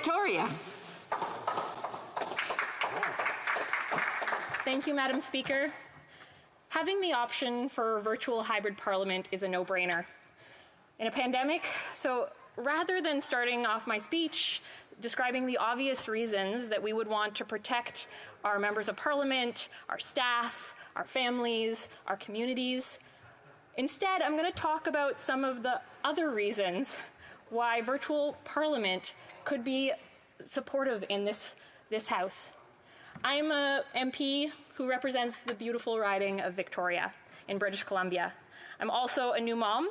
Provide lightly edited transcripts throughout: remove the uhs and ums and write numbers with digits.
Victoria. Thank you, Madam Speaker. Having the option for virtual hybrid parliament is a no-brainer in a pandemic. So rather than starting off my speech describing the obvious reasons that we would want to protect our members of parliament, our staff, our families, our communities, instead I'm going to talk about some of the other reasons why virtual parliament could be supportive in this House. I'm a MP who represents the beautiful riding of Victoria in British Columbia. I'm also a new mom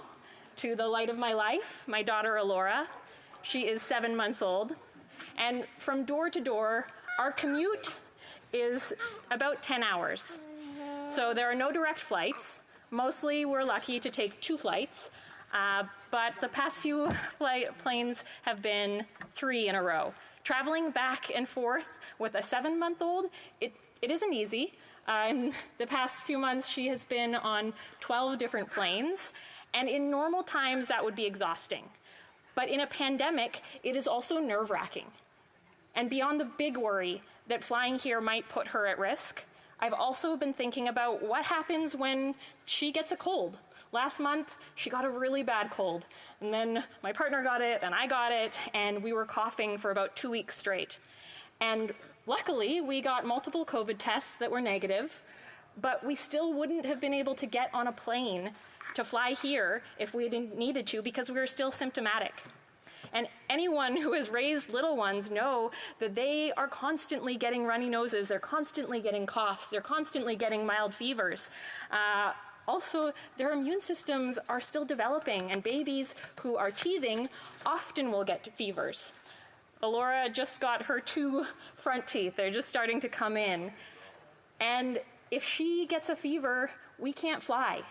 to the light of my life, my daughter Alora. She is 7 months old. And from door to door, our commute is about 10 hours. So there are no direct flights. Mostly we're lucky to take 2 flights, but the past few planes have been 3 in a row. Traveling back and forth with a 7-month-old, it isn't easy. In the past few months, she has been on 12 different planes, and in normal times, that would be exhausting. But in a pandemic, it is also nerve-wracking. And beyond the big worry that flying here might put her at risk, I've also been thinking about what happens when she gets a cold. Last month, she got a really bad cold, and then my partner got it, and I got it, and we were coughing for about 2 weeks straight. And luckily, we got multiple COVID tests that were negative, but we still wouldn't have been able to get on a plane to fly here if we didn't needed to because we were still symptomatic. And anyone who has raised little ones know that they are constantly getting runny noses, they're constantly getting coughs, they're constantly getting mild fevers. Also, their immune systems are still developing, and babies who are teething often will get fevers. Alora just got her 2 front teeth. They're just starting to come in. And if she gets a fever, we can't fly.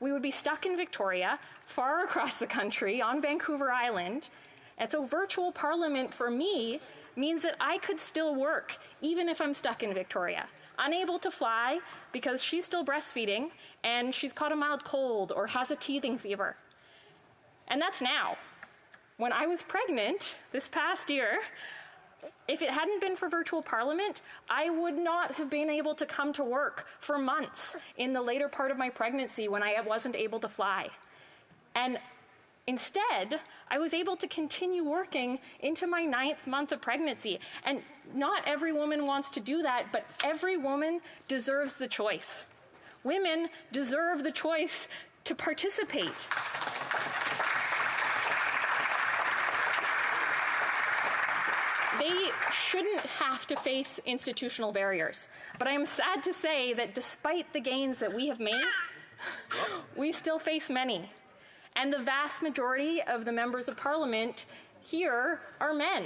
We would be stuck in Victoria, far across the country, on Vancouver Island. And so virtual parliament for me means that I could still work, even if I'm stuck in Victoria. Unable to fly because she's still breastfeeding and she's caught a mild cold or has a teething fever. And that's now. When I was pregnant this past year, if it hadn't been for virtual parliament, I would not have been able to come to work for months in the later part of my pregnancy when I wasn't able to fly. And instead, I was able to continue working into my 9th month of pregnancy. And not every woman wants to do that, but every woman deserves the choice. Women deserve the choice to participate. They shouldn't have to face institutional barriers. But I am sad to say that despite the gains that we have made, we still face many. And the vast majority of the members of parliament here are men.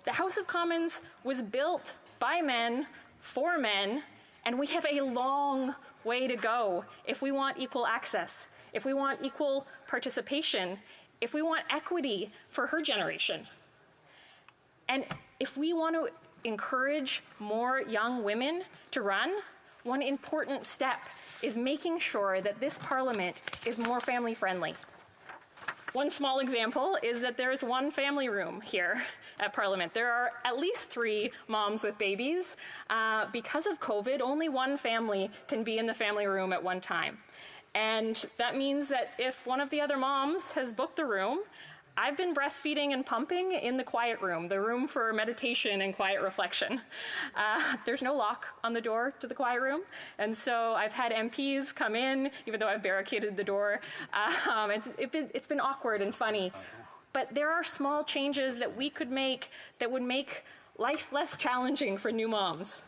The House of Commons was built by men, for men, and we have a long way to go if we want equal access, if we want equal participation, if we want equity for her generation. And if we want to encourage more young women to run, one important step is making sure that this parliament is more family-friendly. One small example is that there is 1 family room here at Parliament. There are at least 3 moms with babies. Because of COVID, only 1 family can be in the family room at one time. And that means that if one of the other moms has booked the room, I've been breastfeeding and pumping in the quiet room, the room for meditation and quiet reflection. There's no lock on the door to the quiet room, and so I've had MPs come in, even though I've barricaded the door. It's been awkward and funny, but there are small changes that we could make that would make life less challenging for new moms.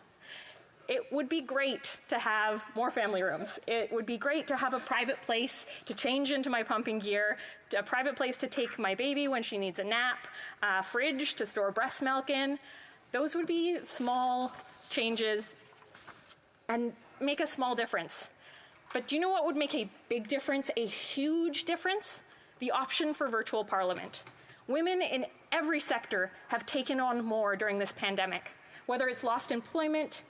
It would be great to have more family rooms. It would be great to have a private place to change into my pumping gear, a private place to take my baby when she needs a nap, a fridge to store breast milk in. Those would be small changes and make a small difference. But do you know what would make a big difference, a huge difference? The option for virtual parliament. Women in every sector have taken on more during this pandemic, whether it's lost employment,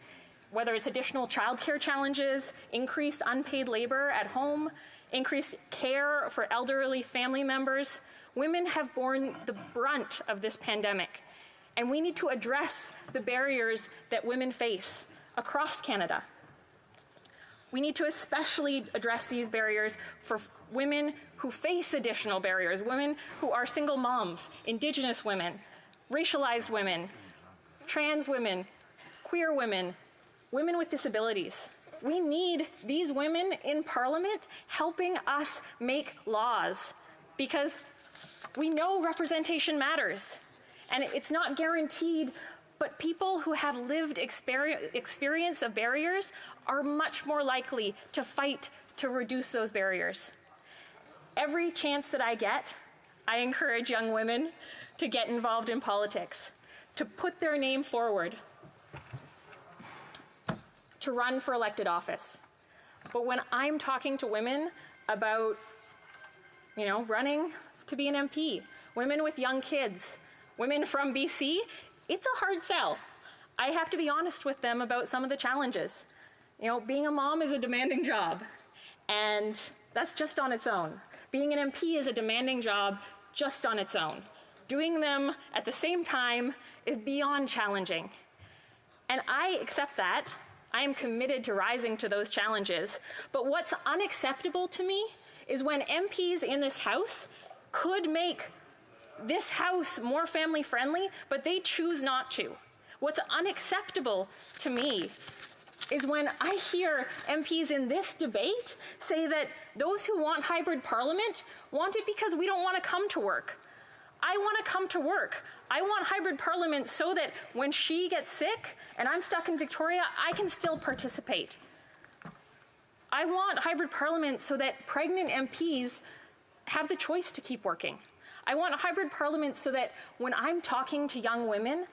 whether it's additional childcare challenges, increased unpaid labor at home, increased care for elderly family members. Women have borne the brunt of this pandemic. And we need to address the barriers that women face across Canada. We need to especially address these barriers for women who face additional barriers, women who are single moms, Indigenous women, racialized women, trans women, queer women, women with disabilities. We need these women in Parliament helping us make laws because we know representation matters. And it's not guaranteed, but people who have lived experience of barriers are much more likely to fight to reduce those barriers. Every chance that I get, I encourage young women to get involved in politics, to put their name forward, to run for elected office. But when I'm talking to women about, running to be an MP, women with young kids, women from BC, it's a hard sell. I have to be honest with them about some of the challenges. Being a mom is a demanding job, and that's just on its own. Being an MP is a demanding job just on its own. Doing them at the same time is beyond challenging. And I accept that. I am committed to rising to those challenges. But what's unacceptable to me is when MPs in this House could make this House more family friendly, but they choose not to. What's unacceptable to me is when I hear MPs in this debate say that those who want hybrid parliament want it because we don't want to come to work. I want to come to work. I want hybrid parliament so that when she gets sick and I'm stuck in Victoria, I can still participate. I want hybrid parliament so that pregnant MPs have the choice to keep working. I want a hybrid parliament so that when I'm talking to young women,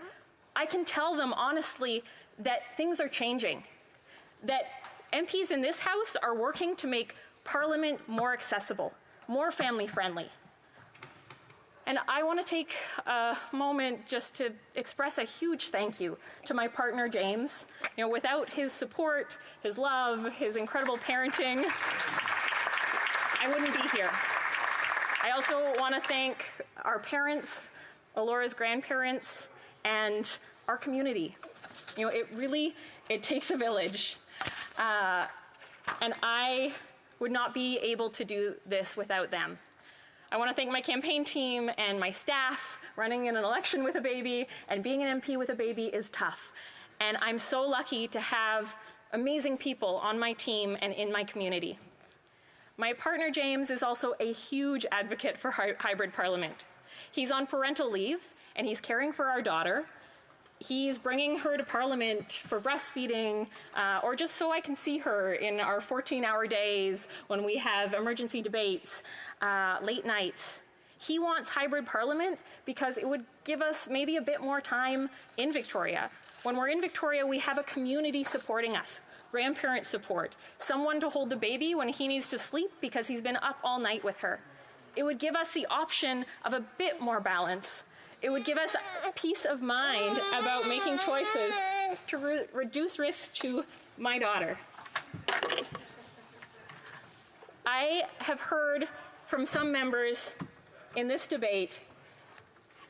I can tell them honestly that things are changing, that MPs in this House are working to make Parliament more accessible, more family friendly. And I want to take a moment just to express a huge thank you to my partner, James. Without his support, his love, his incredible parenting, I wouldn't be here. I also want to thank our parents, Alora's grandparents, and our community. It takes a village. And I would not be able to do this without them. I want to thank my campaign team and my staff. Running in an election with a baby and being an MP with a baby is tough. And I'm so lucky to have amazing people on my team and in my community. My partner, James, is also a huge advocate for hybrid parliament. He's on parental leave, and he's caring for our daughter. He's bringing her to Parliament for breastfeeding, or just so I can see her in our 14-hour days when we have emergency debates, late nights. He wants hybrid Parliament because it would give us maybe a bit more time in Victoria. When we're in Victoria, we have a community supporting us, grandparent support, someone to hold the baby when he needs to sleep because he's been up all night with her. It would give us the option of a bit more balance. It would give us peace of mind about making choices to reduce risk to my daughter. I have heard from some members in this debate,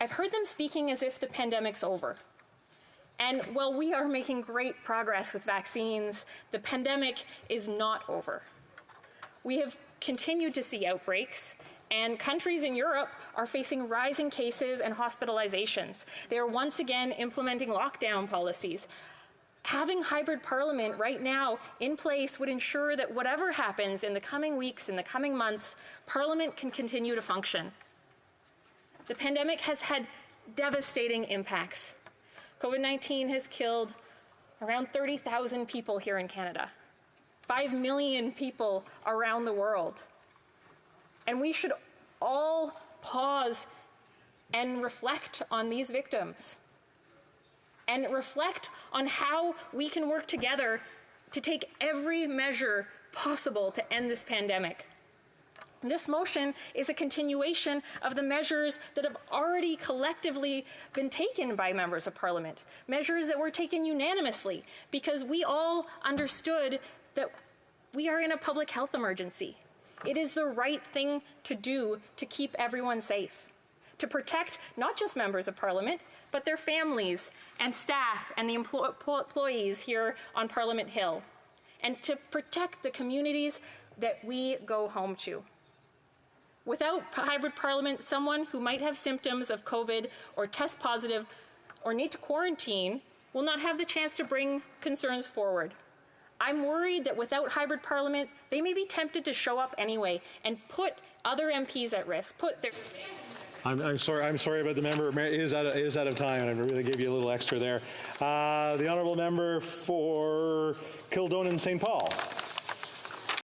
I've heard them speaking as if the pandemic's over. And while we are making great progress with vaccines, the pandemic is not over. We have continued to see outbreaks, and countries in Europe are facing rising cases and hospitalizations. They are once again implementing lockdown policies. Having hybrid parliament right now in place would ensure that whatever happens in the coming weeks, in the coming months, Parliament can continue to function. The pandemic has had devastating impacts. COVID-19 has killed around 30,000 people here in Canada, 5 million people around the world. And we should all pause and reflect on these victims and reflect on how we can work together to take every measure possible to end this pandemic. This motion is a continuation of the measures that have already collectively been taken by members of Parliament, measures that were taken unanimously because we all understood that we are in a public health emergency. It is the right thing to do to keep everyone safe. to protect not just members of Parliament, but their families and staff and the employees here on Parliament Hill, and to protect the communities that we go home to. Without hybrid Parliament, someone who might have symptoms of COVID or test positive or need to quarantine will not have the chance to bring concerns forward. I'm worried that without hybrid Parliament, they may be tempted to show up anyway and put other MPs at risk, put their I'm sorry, but the member is out of time, and I really gave you a little extra there. The honourable member for Kildonan St. Paul.